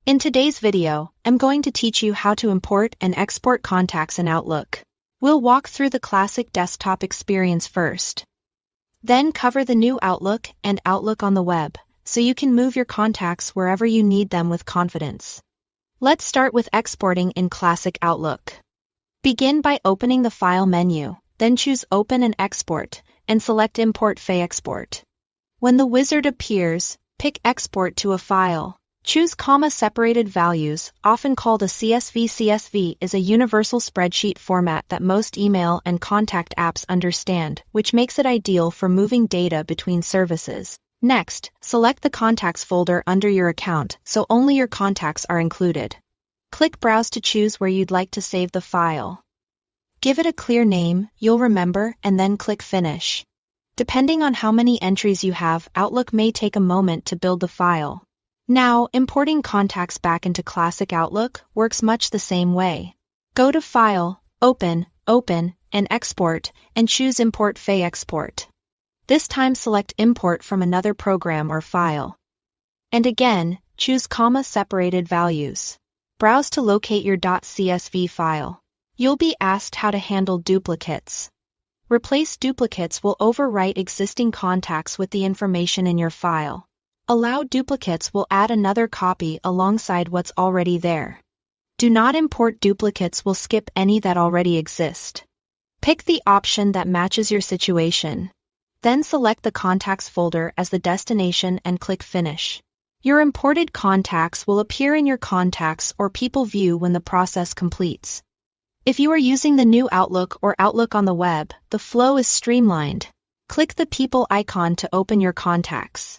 In today's video, I'm going to teach you how to import and export contacts in Outlook. We'll walk through the classic desktop experience first. Then cover the new Outlook and Outlook on the web, so you can move your contacts wherever you need them with confidence. Let's start with exporting in classic Outlook. Begin by opening the File menu, then choose Open and Export, and select Import File Export. When the wizard appears, pick Export to a file. Choose comma-separated values, often called a CSV. CSV is a universal spreadsheet format that most email and contact apps understand, which makes it ideal for moving data between services. Next, select the Contacts folder under your account so only your contacts are included. Click Browse to choose where you'd like to save the file. Give it a clear name you'll remember and then click Finish. Depending on how many entries you have, Outlook may take a moment to build the file. Now, importing contacts back into classic Outlook works much the same way. Go to File, Open, and Export, and choose Import File Export. This time select Import from another program or file. And again, choose comma-separated values. Browse to locate your .csv file. You'll be asked how to handle duplicates. Replace duplicates will overwrite existing contacts with the information in your file. Allow duplicates will add another copy alongside what's already there. Do not import duplicates will skip any that already exist. Pick the option that matches your situation. Then select the Contacts folder as the destination and click Finish. Your imported contacts will appear in your Contacts or People view when the process completes. If you are using the new Outlook or Outlook on the web, the flow is streamlined. Click the People icon to open your contacts.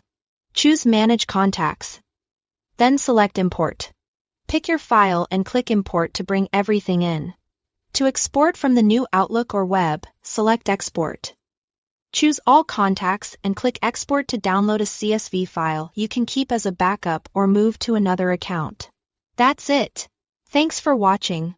Choose Manage Contacts. Then select Import. Pick your file and click Import to bring everything in. To export from the new Outlook or web, select Export. Choose All Contacts and click Export to download a CSV file you can keep as a backup or move to another account. That's it. Thanks for watching.